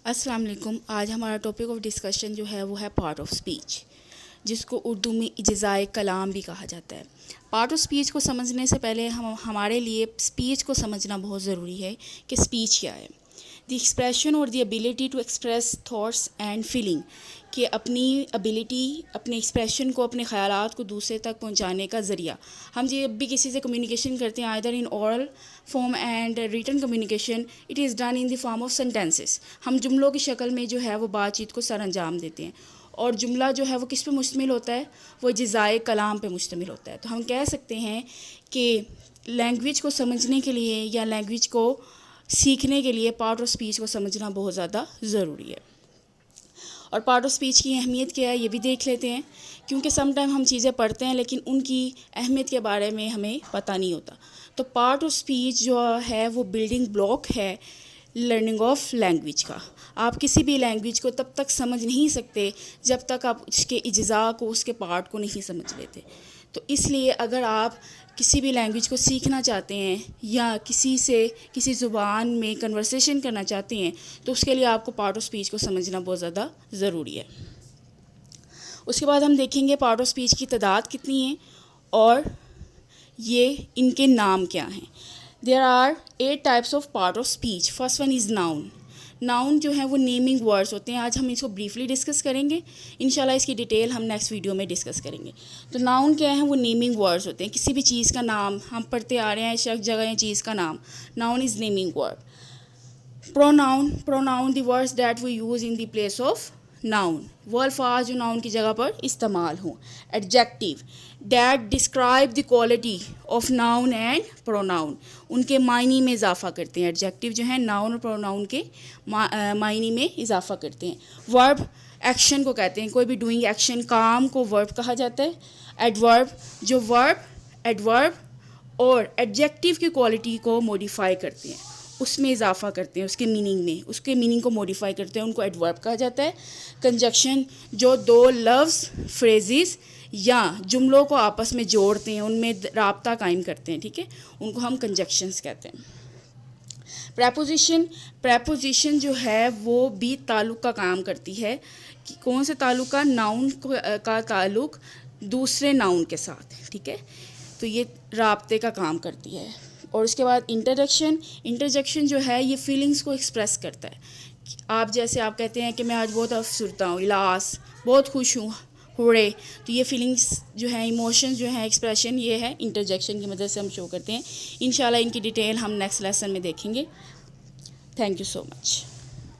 السلام علیکم. آج ہمارا ٹاپک آف ڈسکشن جو ہے وہ ہے پارٹ آف اسپیچ، جس کو اردو میں اجزائے کلام بھی کہا جاتا ہے. پارٹ آف اسپیچ کو سمجھنے سے پہلے ہمارے لیے اسپیچ کو سمجھنا بہت ضروری ہے کہ اسپیچ کیا ہے. دی ایکسپریشن اور the ability to express thoughts and feeling, کہ اپنی ایبیلٹی، اپنے ایکسپریشن کو، اپنے خیالات کو دوسرے تک پہنچانے کا ذریعہ. ہم جب بھی کسی سے کمیونیکیشن کرتے ہیں، either in oral form and written communication, it is done in the form of sentences. ہم جملوں کی شکل میں جو ہے وہ بات چیت کو سر انجام دیتے ہیں، اور جملہ جو ہے وہ کس پہ مشتمل ہوتا ہے؟ وہ اجزائے کلام پہ مشتمل ہوتا ہے. تو ہم کہہ سکتے ہیں کہ لینگویج کو سمجھنے کے لیے یا لینگویج کو سیکھنے کے لیے پارٹ آف اسپیچ کو سمجھنا بہت زیادہ ضروری ہے. اور پارٹ آف اسپیچ کی اہمیت کیا ہے یہ بھی دیکھ لیتے ہیں، کیونکہ سم ٹائم ہم چیزیں پڑھتے ہیں لیکن ان کی اہمیت کے بارے میں ہمیں پتہ نہیں ہوتا. تو پارٹ آف اسپیچ جو ہے وہ بلڈنگ بلاک ہے لرننگ آف لینگویج کا. آپ کسی بھی لینگویج کو تب تک سمجھ نہیں سکتے جب تک آپ اس کے اجزاء کو، اس کے پارٹ کو نہیں سمجھ لیتے. تو اس لیے اگر آپ کسی بھی لینگویج کو سیکھنا چاہتے ہیں یا کسی سے کسی زبان میں کنورسیشن کرنا چاہتے ہیں تو اس کے لیے آپ کو پارٹ آف اسپیچ کو سمجھنا بہت زیادہ ضروری ہے. اس کے بعد ہم دیکھیں گے پارٹ آف اسپیچ کی تعداد کتنی ہے اور یہ ان کے نام کیا ہیں. There are 8 types of part of speech. First one is noun. Noun جو ہیں وہ نیمنگ ورڈس ہوتے ہیں. آج ہم اس کو بریفلی ڈسکس کریں گے، انشاءاللہ اس کی ڈیٹیل ہم نیکسٹ ویڈیو میں ڈسکس کریں گے. تو ناؤن کیا ہیں؟ وہ نیمنگ ورڈس ہوتے ہیں. کسی بھی چیز کا نام ہم پڑھتے آ رہے ہیں، شخص، جگہ یا چیز کا نام. Noun is naming word. Pronoun the words that we use in the place of noun, وہ الفاظ جو ناؤن کی جگہ پر استعمال ہوں. Adjective that describe the quality of noun and pronoun, ان کے معنی میں اضافہ کرتے ہیں. ایڈجیکٹیو جو ہیں ناؤن اور پروناؤن کے معنی میں اضافہ کرتے ہیں. ورب ایکشن کو کہتے ہیں، کوئی بھی ڈوئنگ ایکشن، کام کو ورب کہا جاتا ہے. ایڈورب جو ورب، ایڈورب اور ایڈجیکٹیو کی کوالٹی کو موڈیفائی کرتے ہیں، اس میں اضافہ کرتے ہیں، اس کے میننگ میں، اس کے میننگ کو موڈیفائی کرتے ہیں، ان کو ایڈورب کہا جاتا ہے. کنجکشن جو دو لفظ، فریزز یا جملوں کو آپس میں جوڑتے ہیں، ان میں رابطہ قائم کرتے ہیں، ٹھیک ہے، ان کو ہم کنجکشنز کہتے ہیں. پریپوزیشن جو ہے وہ بھی تعلق کا کام کرتی ہے. کون سے تعلق کا؟ ناؤن کا تعلق دوسرے ناؤن کے ساتھ، ٹھیک ہے، تو یہ رابطے کا کام کرتی ہے. اور اس کے بعد انٹرجیکشن جو ہے یہ فیلنگز کو ایکسپریس کرتا ہے. آپ جیسے آپ کہتے ہیں کہ میں آج بہت افسردہ ہوں، الاس، بہت خوش ہوں، ہوڑے، تو یہ فیلنگس جو ہیں، ایموشنز جو ہیں، ایکسپریشن، یہ ہے انٹرجیکشن کی مدد سے ہم شو کرتے ہیں. انشاءاللہ ان کی ڈیٹیل ہم نیکسٹ لیسن میں دیکھیں گے. Thank you so much.